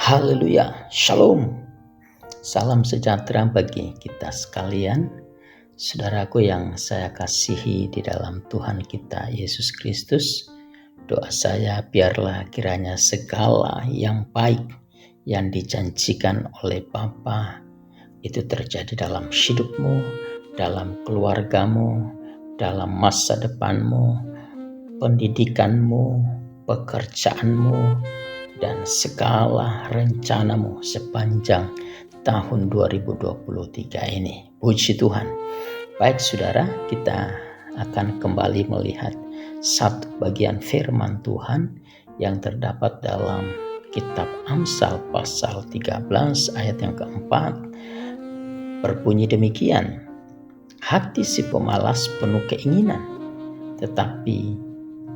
Haleluya, Shalom. Salam sejahtera bagi kita sekalian, saudaraku yang saya kasihi di dalam Tuhan kita Yesus Kristus. Doa saya biarlah kiranya segala yang baik yang dijanjikan oleh Bapa itu terjadi dalam hidupmu, dalam keluargamu, dalam masa depanmu, pendidikanmu, pekerjaanmu, dan segala rencanamu sepanjang tahun 2023 ini. Puji Tuhan. Baik saudara, kita akan kembali melihat satu bagian firman Tuhan yang terdapat dalam kitab Amsal pasal 13 ayat yang keempat. Berbunyi demikian, hati si pemalas penuh keinginan, tetapi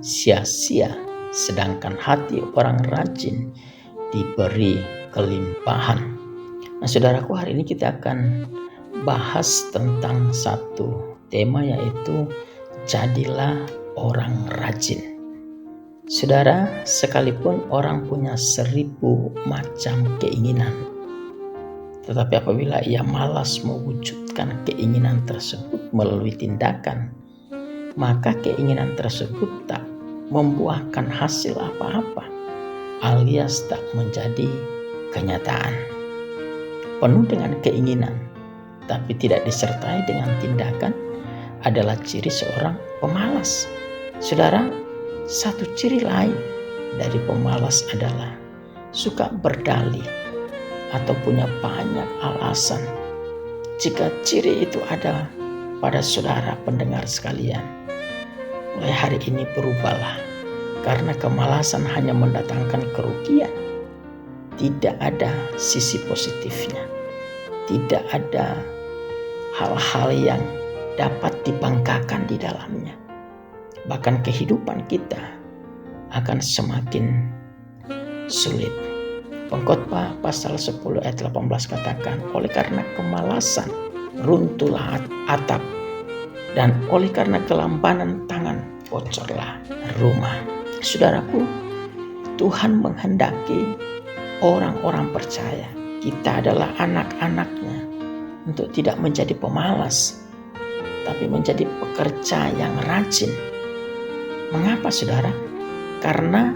sia-sia, sedangkan hati orang rajin diberi kelimpahan. Nah saudaraku, hari ini kita akan bahas tentang satu tema, yaitu jadilah orang rajin. Saudara, sekalipun orang punya 1000 macam keinginan, tetapi apabila ia malas mewujudkan keinginan tersebut melalui tindakan, maka keinginan tersebut tak membuahkan hasil apa-apa, alias tak menjadi kenyataan. Penuh dengan keinginan tapi tidak disertai dengan tindakan adalah ciri seorang pemalas. Saudara, satu ciri lain dari pemalas adalah suka berdalih atau punya banyak alasan. Jika ciri itu ada pada saudara pendengar sekalian, mulai hari ini berubahlah, karena kemalasan hanya mendatangkan kerugian. Tidak ada sisi positifnya, tidak ada hal-hal yang dapat dibanggakan di dalamnya. Bahkan kehidupan kita akan semakin sulit. Pengkhotbah pasal 10 ayat 18 katakan, oleh karena kemalasan runtuhlah atap, dan oleh karena kelambanan tangan bocorlah rumah. Saudaraku, Tuhan menghendaki orang-orang percaya, kita adalah anak-anaknya, untuk tidak menjadi pemalas, tapi menjadi pekerja yang rajin. Mengapa saudara? Karena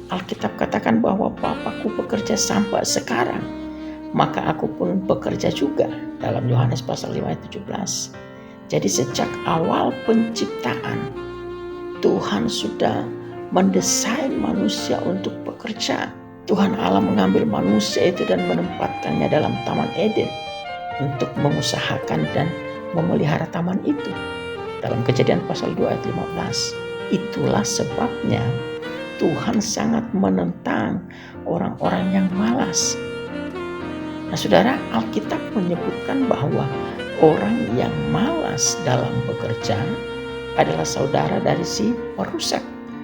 Alkitab katakan bahwa Bapakku bekerja sampai sekarang, maka aku pun bekerja juga, dalam Yohanes pasal 5 ayat 17. Jadi sejak awal penciptaan, Tuhan sudah mendesain manusia untuk bekerja. Tuhan Allah mengambil manusia itu dan menempatkannya dalam Taman Eden untuk mengusahakan dan memelihara taman itu. Dalam Kejadian pasal 2 ayat 15. Itulah sebabnya Tuhan sangat menentang orang-orang yang malas. Nah saudara, Alkitab menyebutkan bahwa orang yang malas dalam bekerja adalah saudara dari si perusak.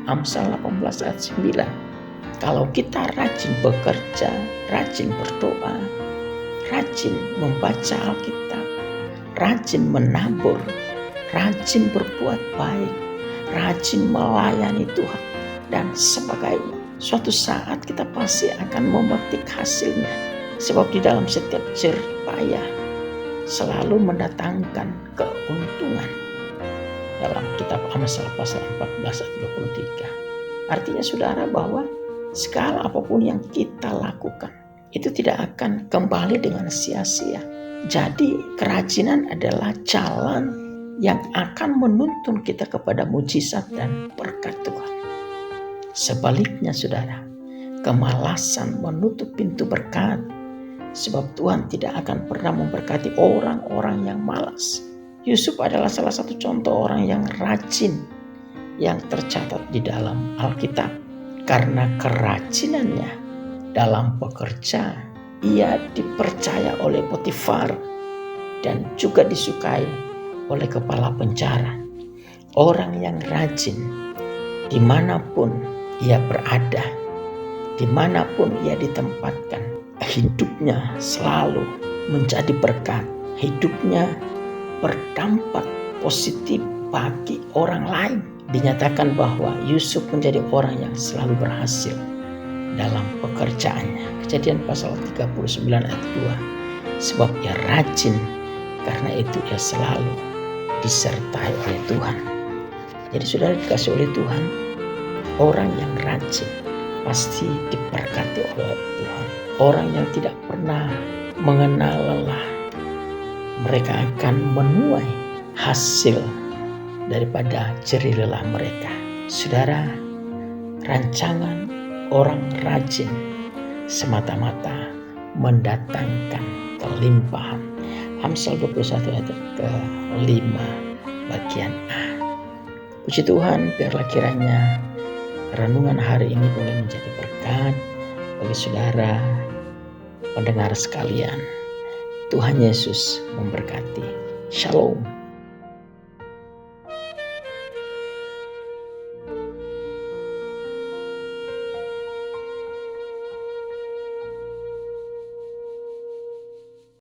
Amsal 18 ayat 9. Kalau kita rajin bekerja, rajin berdoa, rajin membaca Alkitab, rajin menabur, rajin berbuat baik, rajin melayani Tuhan, dan sebagainya, suatu saat kita pasti akan memetik hasilnya. Sebab di dalam setiap jerih payah selalu mendatangkan keuntungan. Dalam kitab Amsal pasal 14 ayat 23. Artinya saudara, bahwa segala apapun yang kita lakukan itu tidak akan kembali dengan sia-sia. Jadi kerajinan adalah jalan yang akan menuntun kita kepada mujizat dan berkat Tuhan. Sebaliknya saudara, kemalasan menutup pintu berkat. Sebab Tuhan tidak akan pernah memberkati orang-orang yang malas. Yusuf adalah salah satu contoh orang yang rajin yang tercatat di dalam Alkitab. Karena kerajinannya dalam bekerja, ia dipercaya oleh Potifar dan juga disukai oleh kepala penjara. Orang yang rajin dimanapun ia berada, dimanapun ia ditempatkan, hidupnya selalu menjadi berkat. Hidupnya berdampak positif bagi orang lain. Dinyatakan bahwa Yusuf menjadi orang yang selalu berhasil. dalam pekerjaannya. Kejadian pasal 39 ayat 2. Sebab ia rajin, karena itu ia selalu disertai oleh Tuhan. Jadi saudara dikasih oleh Tuhan, orang yang rajin pasti diberkati oleh Tuhan. Orang yang tidak pernah mengenal lelah, mereka akan menuai hasil daripada jerih lelah mereka. Saudara, rancangan orang rajin semata-mata mendatangkan kelimpahan. Amsal 21 ayat ke-5 bagian A. Puji Tuhan, biarlah kiranya renungan hari ini boleh menjadi berkat bagi saudara pendengar sekalian. Tuhan Yesus memberkati. Shalom.